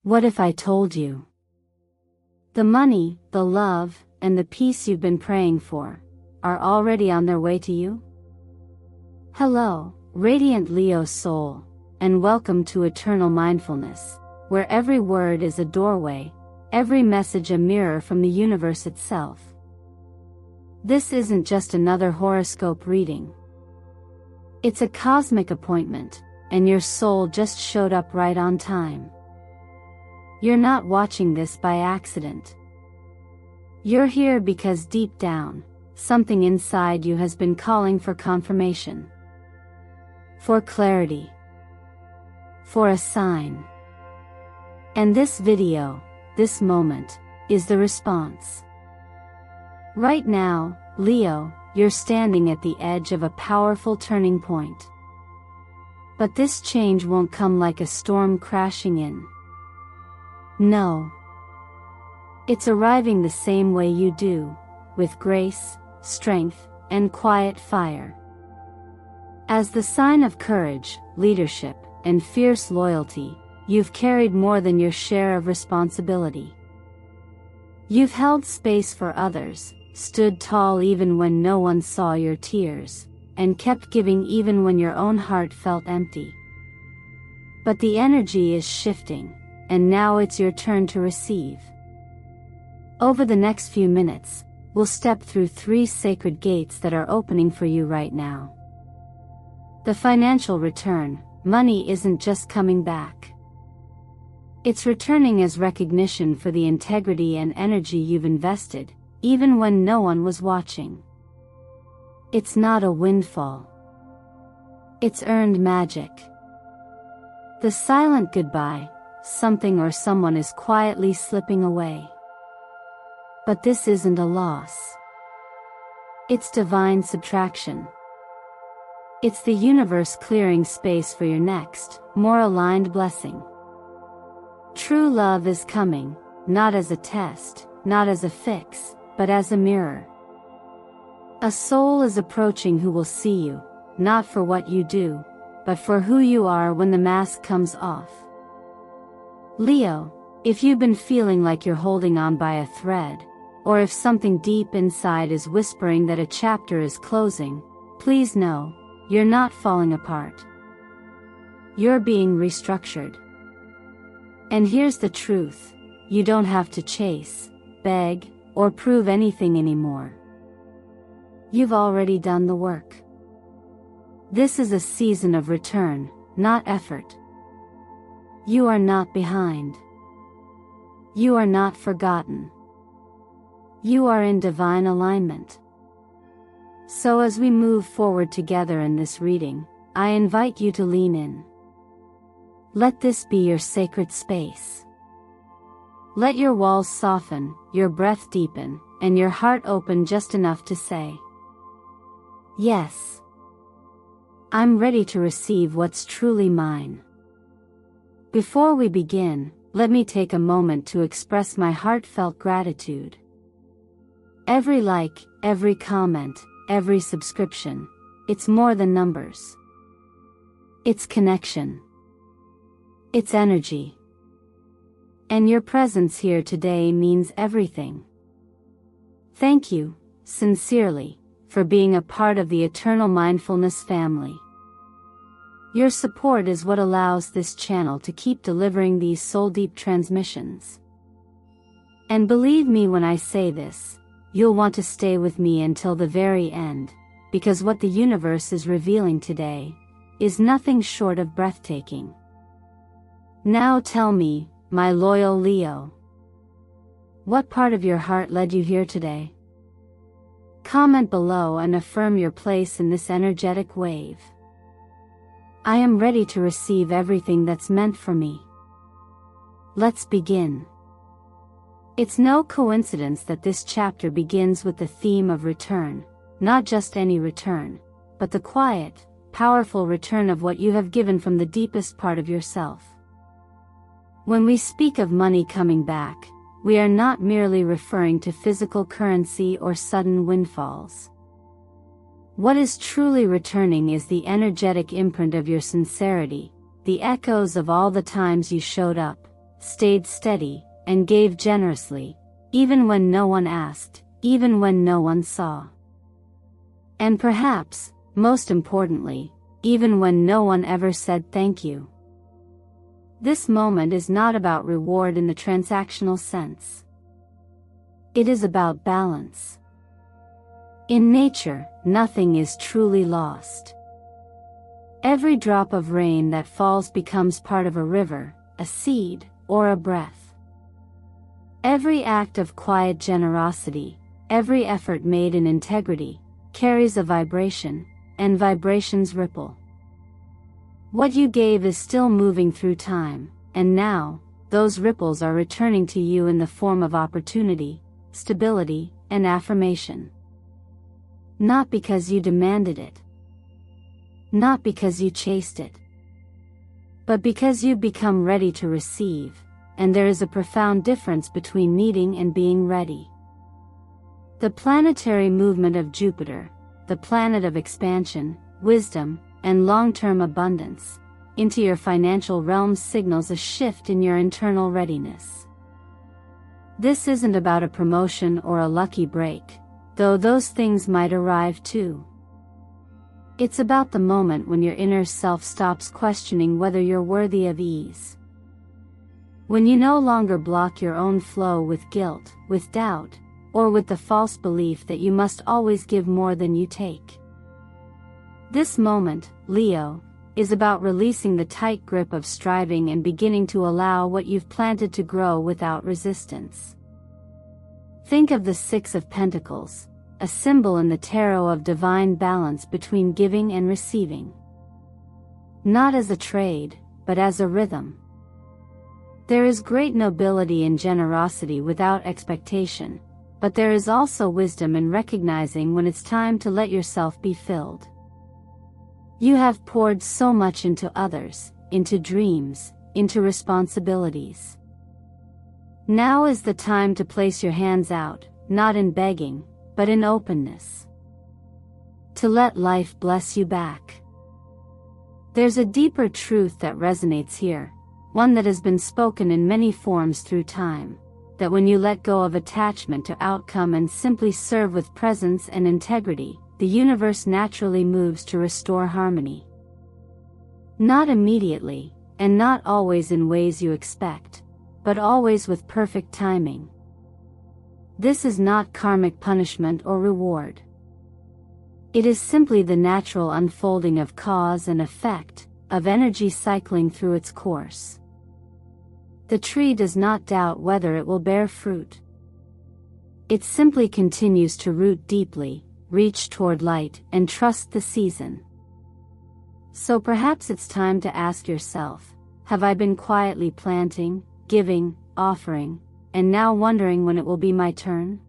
What if I told you? The money, the love, and the peace you've been praying for are already on their way to you? Hello, radiant Leo soul, and welcome to Eternal Mindfulness, where every word is a doorway, every message a mirror from the universe itself. This isn't just another horoscope reading. It's a cosmic appointment, and your soul just showed up right on time. You're not watching this by accident. You're here because deep down, something inside you has been calling for confirmation. For clarity. For a sign. And this video, this moment, is the response. Right now, Leo, you're standing at the edge of a powerful turning point. But this change won't come like a storm crashing in. No. It's arriving the same way you do, with grace, strength, and quiet fire. As the sign of courage, leadership, and fierce loyalty, you've carried more than your share of responsibility. You've held space for others, stood tall even when no one saw your tears, and kept giving even when your own heart felt empty. But the energy is shifting, and now it's your turn to receive. Over the next few minutes, we'll step through 3 sacred gates that are opening for you right now. The financial return, money isn't just coming back. It's returning as recognition for the integrity and energy you've invested, even when no one was watching. It's not a windfall. It's earned magic. The silent goodbye, something or someone is quietly slipping away. But this isn't a loss. It's divine subtraction. It's the universe clearing space for your next, more aligned blessing. True love is coming, not as a test, not as a fix, but as a mirror. A soul is approaching who will see you, not for what you do, but for who you are when the mask comes off. Leo, if you've been feeling like you're holding on by a thread, or if something deep inside is whispering that a chapter is closing, please know, you're not falling apart. You're being restructured. And here's the truth, you don't have to chase, beg, or prove anything anymore. You've already done the work. This is a season of return, not effort. You are not behind. You are not forgotten. You are in divine alignment. So as we move forward together in this reading, I invite you to lean in. Let this be your sacred space. Let your walls soften, your breath deepen, and your heart open just enough to say, yes, I'm ready to receive what's truly mine. Before we begin, let me take a moment to express my heartfelt gratitude. Every like, every comment, every subscription, it's more than numbers. It's connection. It's energy. And your presence here today means everything. Thank you, sincerely, for being a part of the Eternal Mindfulness family. Your support is what allows this channel to keep delivering these soul-deep transmissions. And believe me when I say this, you'll want to stay with me until the very end, because what the universe is revealing today is nothing short of breathtaking. Now tell me, my loyal Leo, what part of your heart led you here today? Comment below and affirm your place in this energetic wave. I am ready to receive everything that's meant for me. Let's begin. It's no coincidence that this chapter begins with the theme of return, not just any return, but the quiet, powerful return of what you have given from the deepest part of yourself. When we speak of money coming back, we are not merely referring to physical currency or sudden windfalls. What is truly returning is the energetic imprint of your sincerity, the echoes of all the times you showed up, stayed steady, and gave generously, even when no one asked, even when no one saw. And perhaps, most importantly, even when no one ever said thank you. This moment is not about reward in the transactional sense. It is about balance. In nature, nothing is truly lost. Every drop of rain that falls becomes part of a river, a seed, or a breath. Every act of quiet generosity, every effort made in integrity, carries a vibration, and vibrations ripple. What you gave is still moving through time, and now, those ripples are returning to you in the form of opportunity, stability, and affirmation. Not because you demanded it. Not because you chased it. But because you've become ready to receive, and there is a profound difference between needing and being ready. The planetary movement of Jupiter, the planet of expansion, wisdom, and long-term abundance, into your financial realm signals a shift in your internal readiness. This isn't about a promotion or a lucky break, though those things might arrive too. It's about the moment when your inner self stops questioning whether you're worthy of ease. When you no longer block your own flow with guilt, with doubt, or with the false belief that you must always give more than you take. This moment, Leo, is about releasing the tight grip of striving and beginning to allow what you've planted to grow without resistance. Think of the Six of Pentacles, a symbol in the tarot of divine balance between giving and receiving. Not as a trade, but as a rhythm. There is great nobility in generosity without expectation, but there is also wisdom in recognizing when it's time to let yourself be filled. You have poured so much into others, into dreams, into responsibilities. Now is the time to place your hands out, not in begging, but in openness. To let life bless you back. There's a deeper truth that resonates here, one that has been spoken in many forms through time, that when you let go of attachment to outcome and simply serve with presence and integrity, the universe naturally moves to restore harmony. Not immediately, and not always in ways you expect, but always with perfect timing. This is not karmic punishment or reward. It is simply the natural unfolding of cause and effect, of energy cycling through its course. The tree does not doubt whether it will bear fruit. It simply continues to root deeply, reach toward light, and trust the season. So perhaps it's time to ask yourself, have I been quietly planting, giving, offering, and now wondering when it will be my turn?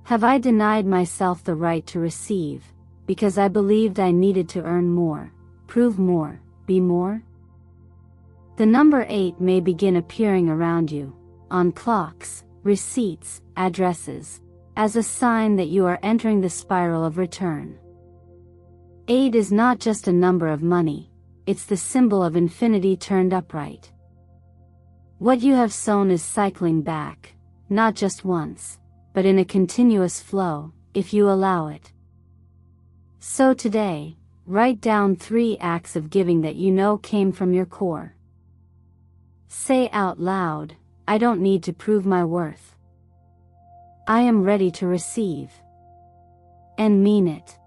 Have I denied myself the right to receive, because I believed I needed to earn more, prove more, be more? The number 8 may begin appearing around you, on clocks, receipts, addresses, as a sign that you are entering the spiral of return. 8 is not just a number of money, it's the symbol of infinity turned upright. What you have sown is cycling back, not just once, but in a continuous flow, if you allow it. So today, write down 3 acts of giving that you know came from your core. Say out loud, I don't need to prove my worth. I am ready to receive. And mean it.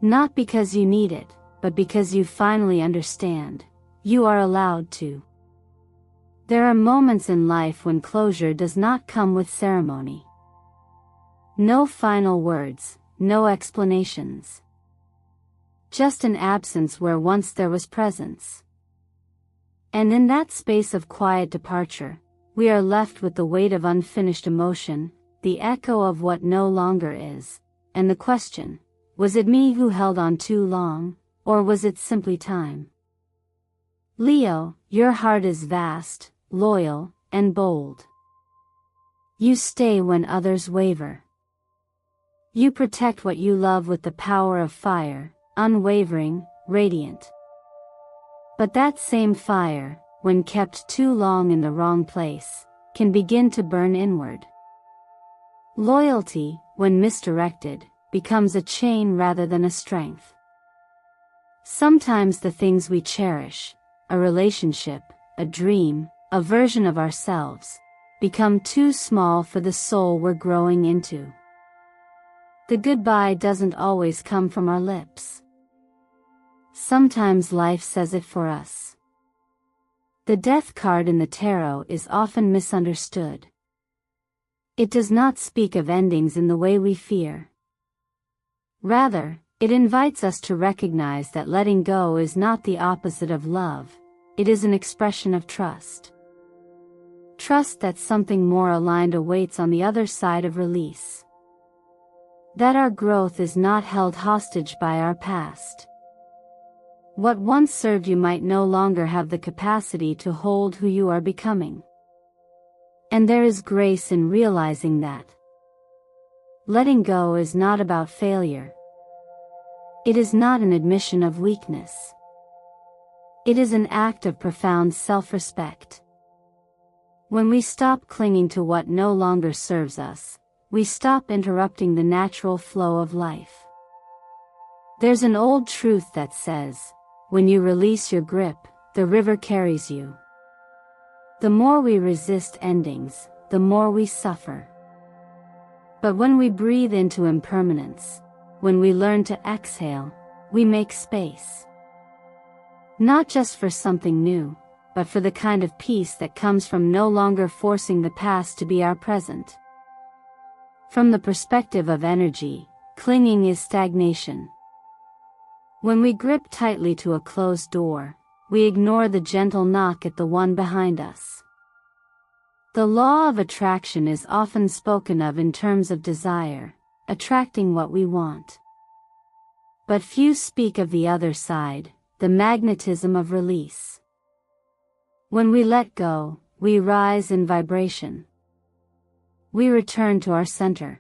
Not because you need it, but because you finally understand, you are allowed to. There are moments in life when closure does not come with ceremony. No final words, no explanations. Just an absence where once there was presence. And in that space of quiet departure, we are left with the weight of unfinished emotion, the echo of what no longer is, and the question, was it me who held on too long, or was it simply time? Leo, your heart is vast, loyal, and bold. You stay when others waver. You protect what you love with the power of fire, unwavering, radiant. But that same fire, when kept too long in the wrong place, can begin to burn inward. Loyalty, when misdirected, becomes a chain rather than a strength. Sometimes the things we cherish, a relationship, a dream, a version of ourselves, become too small for the soul we're growing into. The goodbye doesn't always come from our lips. Sometimes life says it for us. The death card in the tarot is often misunderstood. It does not speak of endings in the way we fear. Rather, it invites us to recognize that letting go is not the opposite of love, it is an expression of trust. Trust that something more aligned awaits on the other side of release. That our growth is not held hostage by our past. What once served you might no longer have the capacity to hold who you are becoming. And there is grace in realizing that. Letting go is not about failure. It is not an admission of weakness. It is an act of profound self-respect. When we stop clinging to what no longer serves us, we stop interrupting the natural flow of life. There's an old truth that says, when you release your grip, the river carries you. The more we resist endings, the more we suffer. But when we breathe into impermanence, when we learn to exhale, we make space. Not just for something new, but for the kind of peace that comes from no longer forcing the past to be our present. From the perspective of energy, clinging is stagnation. When we grip tightly to a closed door, we ignore the gentle knock at the one behind us. The law of attraction is often spoken of in terms of desire, attracting what we want. But few speak of the other side, the magnetism of release. When we let go, we rise in vibration. We return to our center.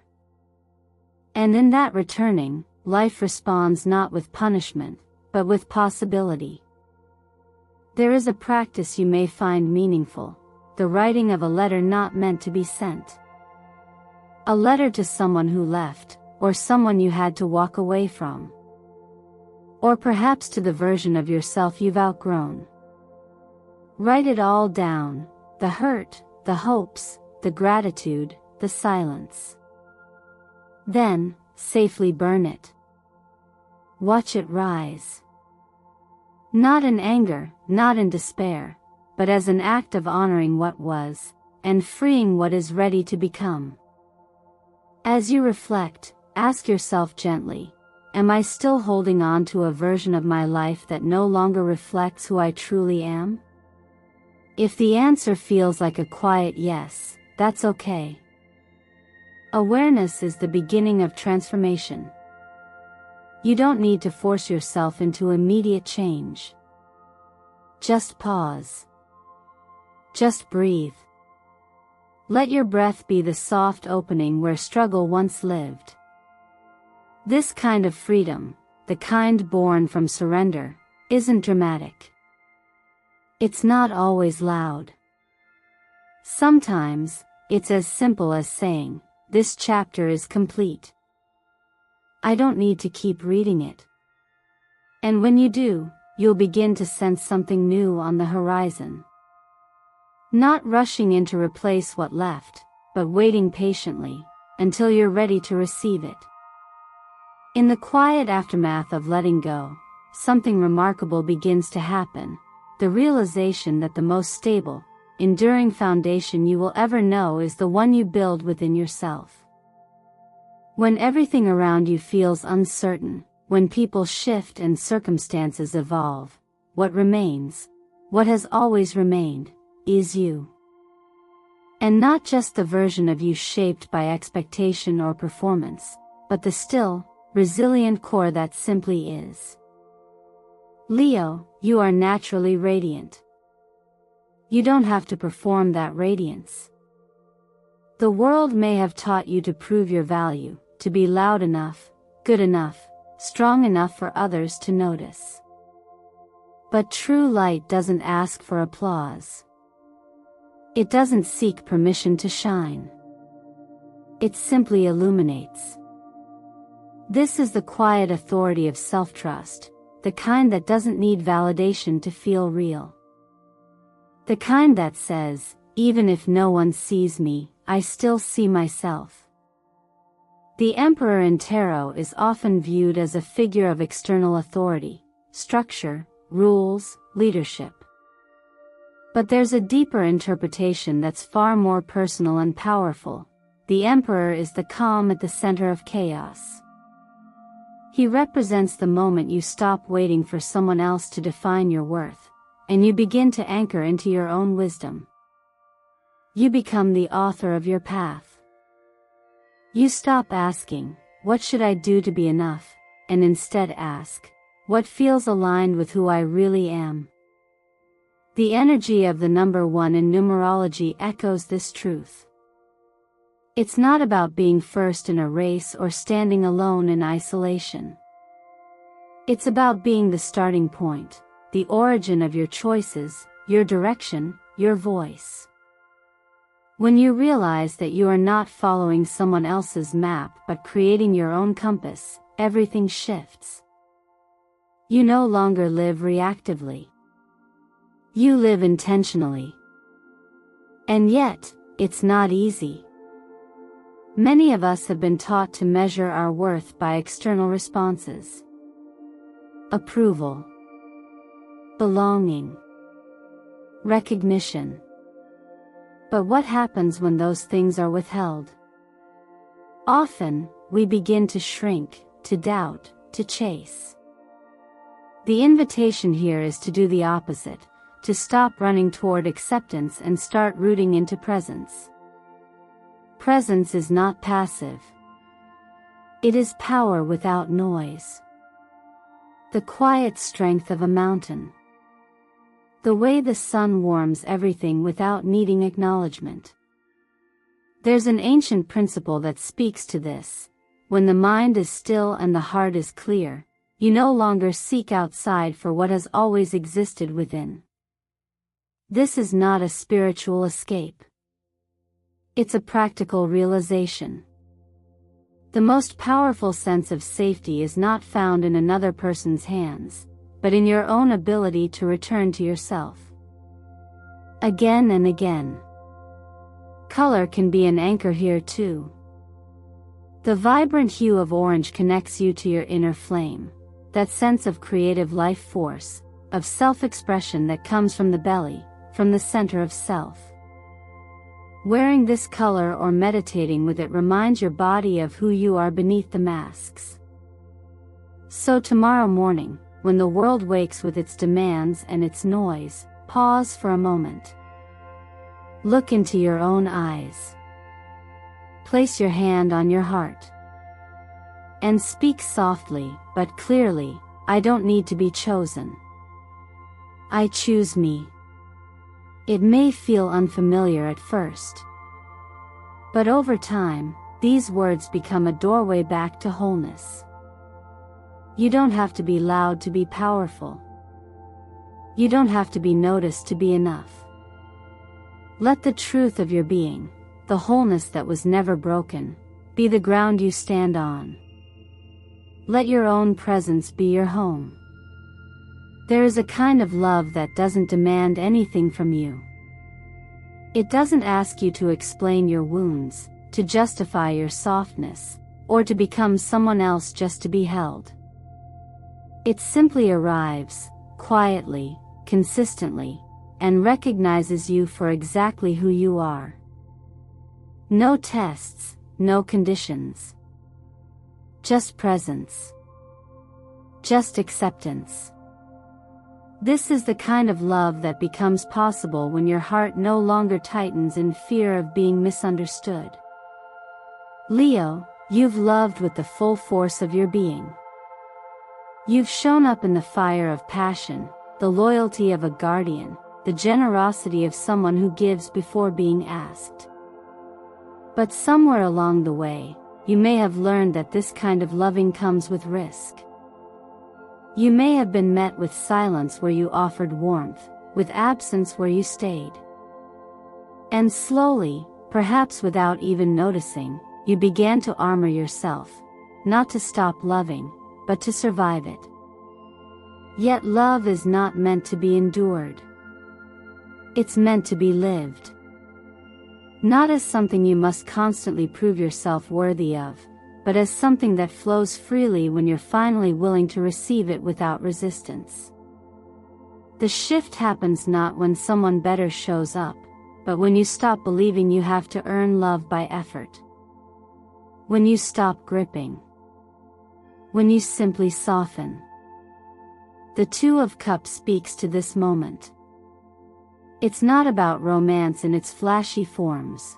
And in that returning, life responds not with punishment, but with possibility. There is a practice you may find meaningful, the writing of a letter not meant to be sent. A letter to someone who left, or someone you had to walk away from. Or perhaps to the version of yourself you've outgrown. Write it all down, the hurt, the hopes, the gratitude, the silence. Then, safely burn it. Watch it rise. Not in anger, not in despair, but as an act of honoring what was, and freeing what is ready to become. As you reflect, ask yourself gently, am I still holding on to a version of my life that no longer reflects who I truly am? If the answer feels like a quiet yes, that's okay. Awareness is the beginning of transformation. You don't need to force yourself into immediate change. Just pause. Just breathe. Let your breath be the soft opening where struggle once lived. This kind of freedom, the kind born from surrender, isn't dramatic. It's not always loud. Sometimes, it's as simple as saying, this chapter is complete. I don't need to keep reading it. And when you do, you'll begin to sense something new on the horizon. Not rushing in to replace what left, but waiting patiently, until you're ready to receive it. In the quiet aftermath of letting go, something remarkable begins to happen, the realization that the most stable, enduring foundation you will ever know is the one you build within yourself. When everything around you feels uncertain, when people shift and circumstances evolve, what remains, what has always remained, is you. And not just the version of you shaped by expectation or performance, but the still, resilient core that simply is. Leo, you are naturally radiant. You don't have to perform that radiance. The world may have taught you to prove your value, to be loud enough, good enough, strong enough for others to notice. But true light doesn't ask for applause. It doesn't seek permission to shine. It simply illuminates. This is the quiet authority of self-trust, the kind that doesn't need validation to feel real. The kind that says, even if no one sees me, I still see myself. The emperor in tarot is often viewed as a figure of external authority, structure, rules, leadership. But there's a deeper interpretation that's far more personal and powerful. The emperor is the calm at the center of chaos. He represents the moment you stop waiting for someone else to define your worth, and you begin to anchor into your own wisdom. You become the author of your path. You stop asking, what should I do to be enough, and instead ask, what feels aligned with who I really am? The energy of the number 1 in numerology echoes this truth. It's not about being first in a race or standing alone in isolation. It's about being the starting point, the origin of your choices, your direction, your voice. When you realize that you are not following someone else's map but creating your own compass, everything shifts. You no longer live reactively. You live intentionally. And yet, it's not easy. Many of us have been taught to measure our worth by external responses. Approval. Belonging. Recognition. But what happens when those things are withheld? Often, we begin to shrink, to doubt, to chase. The invitation here is to do the opposite, to stop running toward acceptance and start rooting into presence. Presence is not passive. It is power without noise. The quiet strength of a mountain. The way the sun warms everything without needing acknowledgement. There's an ancient principle that speaks to this. When the mind is still and the heart is clear, you no longer seek outside for what has always existed within. This is not a spiritual escape. It's a practical realization. The most powerful sense of safety is not found in another person's hands, but in your own ability to return to yourself. Again and again. Color can be an anchor here too. The vibrant hue of orange connects you to your inner flame, that sense of creative life force, of self-expression that comes from the belly, from the center of self. Wearing this color or meditating with it reminds your body of who you are beneath the masks. So tomorrow morning, when the world wakes with its demands and its noise, pause for a moment. Look into your own eyes. Place your hand on your heart. And speak softly, but clearly, I don't need to be chosen. I choose me. It may feel unfamiliar at first. But over time, these words become a doorway back to wholeness. You don't have to be loud to be powerful. You don't have to be noticed to be enough. Let the truth of your being, the wholeness that was never broken, be the ground you stand on. Let your own presence be your home. There is a kind of love that doesn't demand anything from you. It doesn't ask you to explain your wounds, to justify your softness, or to become someone else just to be held. It simply arrives, quietly, consistently, and recognizes you for exactly who you are. No tests, no conditions. Just presence. Just acceptance. This is the kind of love that becomes possible when your heart no longer tightens in fear of being misunderstood. Leo, you've loved with the full force of your being. You've shown up in the fire of passion, the loyalty of a guardian, the generosity of someone who gives before being asked. But somewhere along the way, you may have learned that this kind of loving comes with risk. You may have been met with silence where you offered warmth, with absence where you stayed. And slowly, perhaps without even noticing, you began to armor yourself, not to stop loving, but to survive it. Yet love is not meant to be endured. It's meant to be lived. Not as something you must constantly prove yourself worthy of, but as something that flows freely when you're finally willing to receive it without resistance. The shift happens not when someone better shows up, but when you stop believing you have to earn love by effort. When you stop gripping. When you simply soften. The Two of Cups speaks to this moment. It's not about romance in its flashy forms.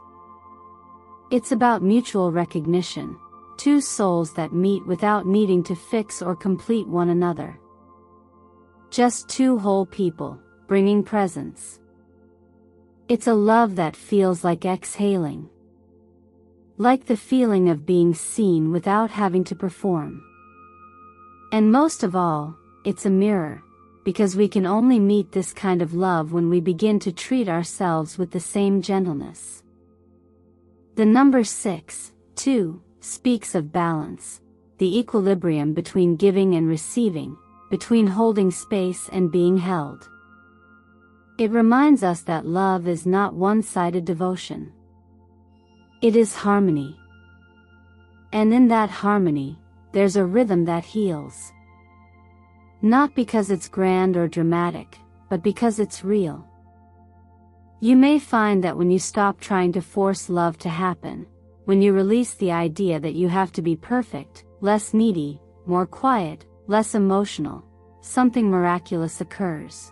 It's about mutual recognition, two souls that meet without needing to fix or complete one another. Just two whole people, bringing presence. It's a love that feels like exhaling. Like the feeling of being seen without having to perform. And most of all, it's a mirror, because we can only meet this kind of love when we begin to treat ourselves with the same gentleness. The number 6, 2, speaks of balance, the equilibrium between giving and receiving, between holding space and being held. It reminds us that love is not one-sided devotion. It is harmony. And in that harmony, there's a rhythm that heals. Not because it's grand or dramatic, but because it's real. You may find that when you stop trying to force love to happen, when you release the idea that you have to be perfect, less needy, more quiet, less emotional, something miraculous occurs.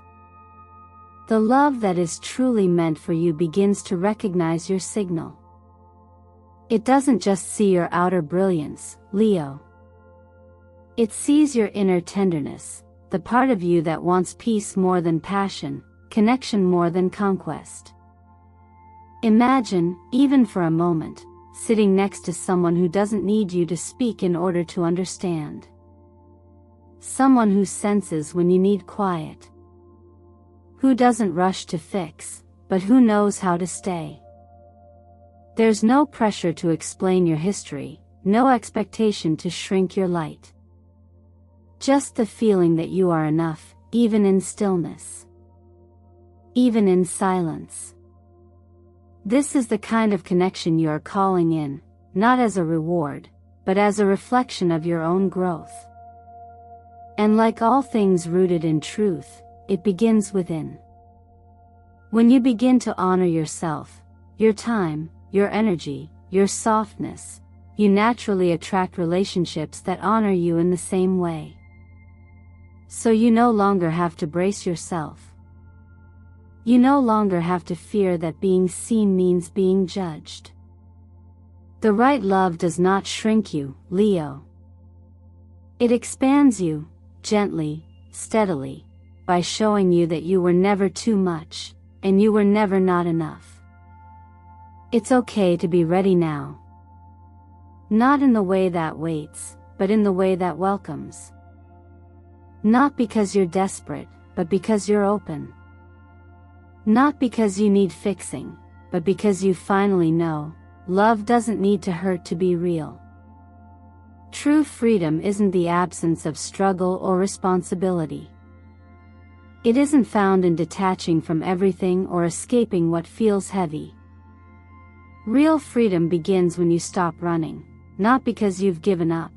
The love that is truly meant for you begins to recognize your signal. It doesn't just see your outer brilliance, Leo. It sees your inner tenderness, the part of you that wants peace more than passion, connection more than conquest. Imagine, even for a moment, sitting next to someone who doesn't need you to speak in order to understand. Someone who senses when you need quiet. Who doesn't rush to fix, but who knows how to stay. There's no pressure to explain your history, no expectation to shrink your light. Just the feeling that you are enough, even in stillness. Even in silence. This is the kind of connection you are calling in, not as a reward, but as a reflection of your own growth. And like all things rooted in truth, it begins within. When you begin to honor yourself, your time, your energy, your softness, you naturally attract relationships that honor you in the same way. So you no longer have to brace yourself. You no longer have to fear that being seen means being judged. The right love does not shrink you, Leo. It expands you, gently, steadily, by showing you that you were never too much, and you were never not enough. It's okay to be ready now. Not in the way that waits, but in the way that welcomes. Not because you're desperate, but because you're open. Not because you need fixing, but because you finally know, love doesn't need to hurt to be real. True freedom isn't the absence of struggle or responsibility. It isn't found in detaching from everything or escaping what feels heavy. Real freedom begins when you stop running, not because you've given up,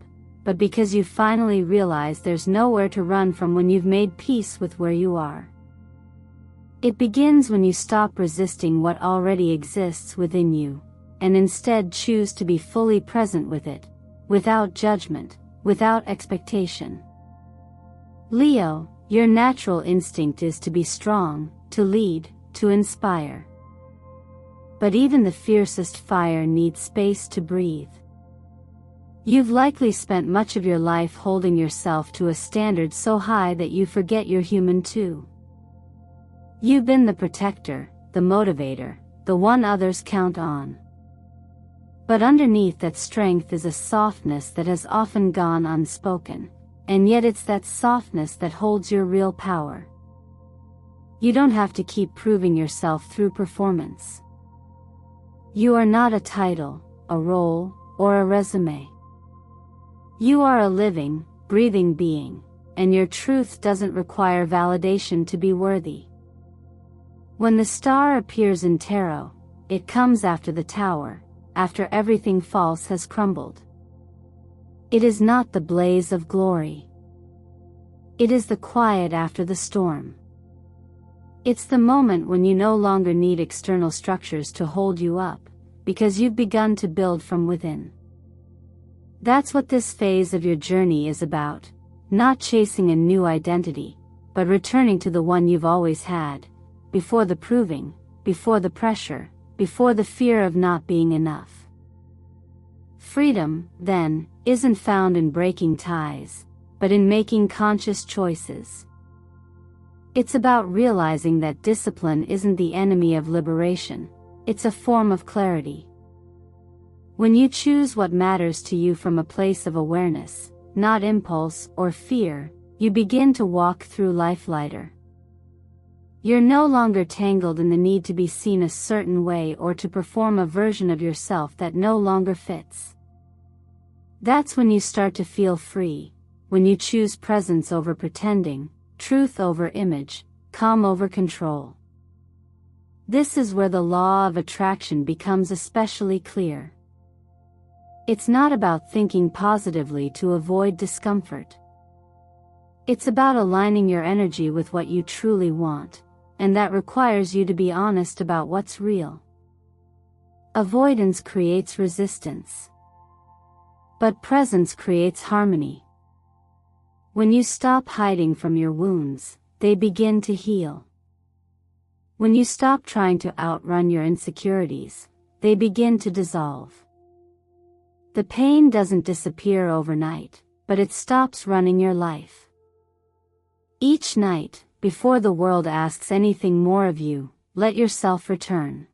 but because you finally realize there's nowhere to run from when you've made peace with where you are. It begins when you stop resisting what already exists within you, and instead choose to be fully present with it, without judgment, without expectation. Leo, your natural instinct is to be strong, to lead, to inspire. But even the fiercest fire needs space to breathe. You've likely spent much of your life holding yourself to a standard so high that you forget you're human too. You've been the protector, the motivator, the one others count on. But underneath that strength is a softness that has often gone unspoken, and yet it's that softness that holds your real power. You don't have to keep proving yourself through performance. You are not a title, a role, or a resume. You are a living, breathing being, and your truth doesn't require validation to be worthy. When the star appears in tarot, it comes after the tower, after everything false has crumbled. It is not the blaze of glory. It is the quiet after the storm. It's the moment when you no longer need external structures to hold you up, because you've begun to build from within. That's what this phase of your journey is about, not chasing a new identity, but returning to the one you've always had, before the proving, before the pressure, before the fear of not being enough. Freedom, then, isn't found in breaking ties, but in making conscious choices. It's about realizing that discipline isn't the enemy of liberation, it's a form of clarity. When you choose what matters to you from a place of awareness, not impulse or fear, you begin to walk through life lighter. You're no longer tangled in the need to be seen a certain way or to perform a version of yourself that no longer fits. That's when you start to feel free, when you choose presence over pretending, truth over image, calm over control. This is where the law of attraction becomes especially clear. It's not about thinking positively to avoid discomfort. It's about aligning your energy with what you truly want, and that requires you to be honest about what's real. Avoidance creates resistance. But presence creates harmony. When you stop hiding from your wounds, they begin to heal. When you stop trying to outrun your insecurities, they begin to dissolve. The pain doesn't disappear overnight, but it stops running your life. Each night, before the world asks anything more of you, let yourself return.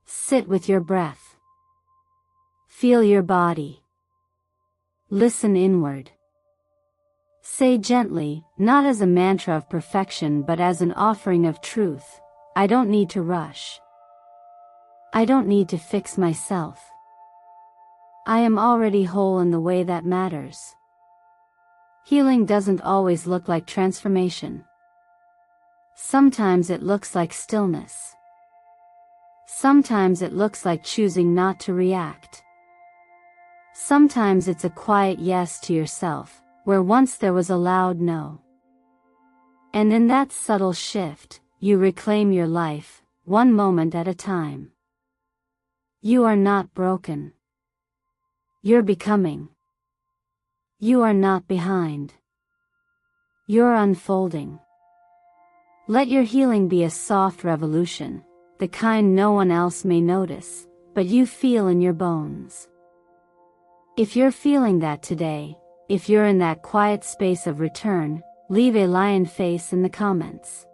Sit with your breath. Feel your body. Listen inward. Say gently, not as a mantra of perfection but as an offering of truth, I don't need to rush. I don't need to fix myself. I am already whole in the way that matters. Healing doesn't always look like transformation. Sometimes it looks like stillness. Sometimes it looks like choosing not to react. Sometimes it's a quiet yes to yourself, where once there was a loud no. And in that subtle shift, you reclaim your life, one moment at a time. You are not broken. You're becoming. You are not behind. You're unfolding. Let your healing be a soft revolution, the kind no one else may notice, but you feel in your bones. If you're feeling that today, if you're in that quiet space of return, leave a lion face in the comments.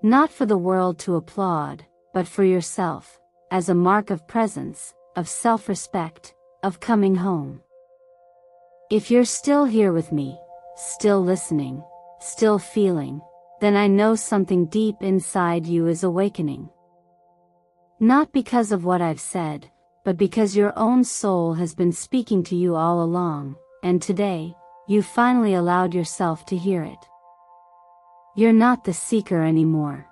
Not for the world to applaud, but for yourself, as a mark of presence, of self-respect, of coming home. If you're still here with me, still listening, still feeling, then I know something deep inside you is awakening. Not because of what I've said, but because your own soul has been speaking to you all along, and today, you finally allowed yourself to hear it. You're not the seeker anymore.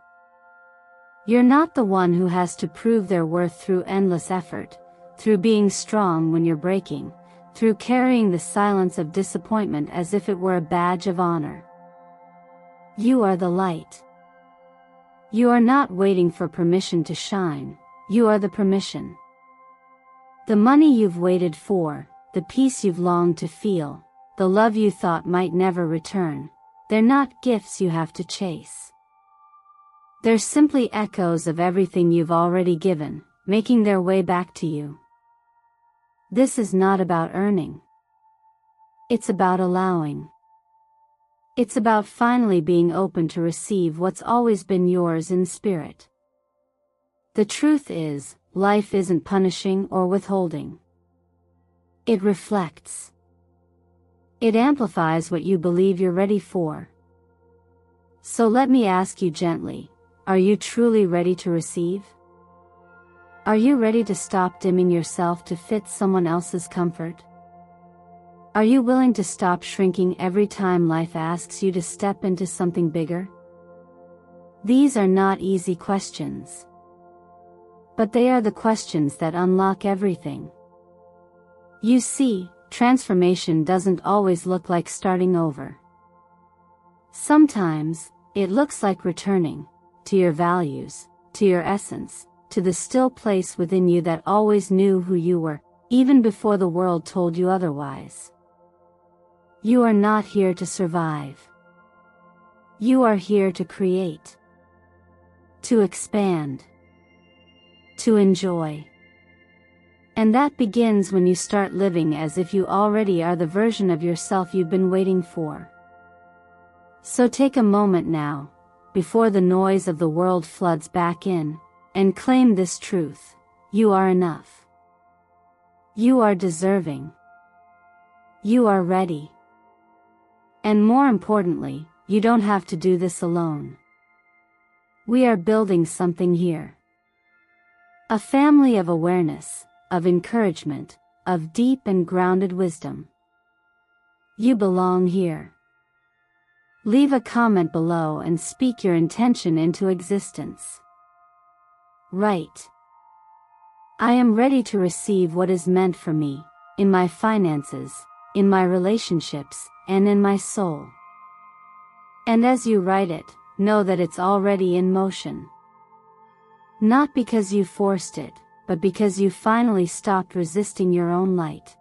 You're not the one who has to prove their worth through endless effort, through being strong when you're breaking, through carrying the silence of disappointment as if it were a badge of honor. You are the light. You are not waiting for permission to shine, you are the permission. The money you've waited for, the peace you've longed to feel, the love you thought might never return, they're not gifts you have to chase. They're simply echoes of everything you've already given, making their way back to you. This is not about earning. It's about allowing. It's about finally being open to receive what's always been yours in spirit. The truth is, life isn't punishing or withholding. It reflects. It amplifies what you believe you're ready for. So let me ask you gently, are you truly ready to receive? Are you ready to stop dimming yourself to fit someone else's comfort? Are you willing to stop shrinking every time life asks you to step into something bigger? These are not easy questions. But they are the questions that unlock everything. You see, transformation doesn't always look like starting over. Sometimes, it looks like returning to your values, to your essence, to the still place within you that always knew who you were, even before the world told you otherwise. You are not here to survive. You are here to create, to expand, to enjoy. And that begins when you start living as if you already are the version of yourself you've been waiting for. So take a moment now, before the noise of the world floods back in, and claim this truth: you are enough. You are deserving. You are ready. And more importantly, you don't have to do this alone. We are building something here. A family of awareness, of encouragement, of deep and grounded wisdom. You belong here. Leave a comment below and speak your intention into existence. Write: I am ready to receive what is meant for me, in my finances, in my relationships, and in my soul. And as you write it, know that it's already in motion. Not because you forced it, but because you finally stopped resisting your own light.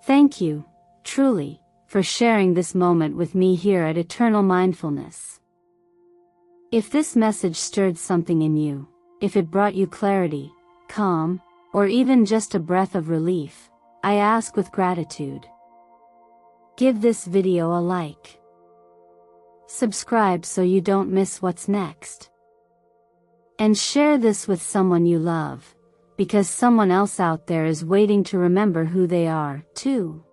Thank you, truly, for sharing this moment with me here at Eternal Mindfulness. If this message stirred something in you, if it brought you clarity, calm, or even just a breath of relief, I ask with gratitude. Give this video a like. Subscribe so you don't miss what's next. And share this with someone you love, because someone else out there is waiting to remember who they are, too.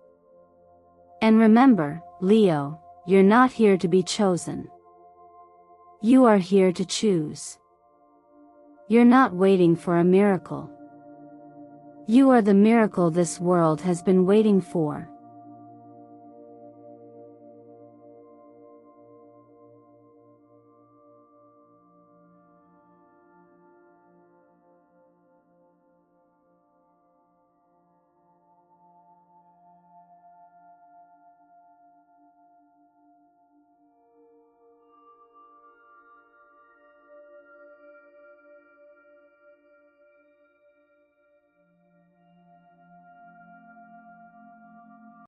And remember, Leo, you're not here to be chosen. You are here to choose. You're not waiting for a miracle. You are the miracle this world has been waiting for.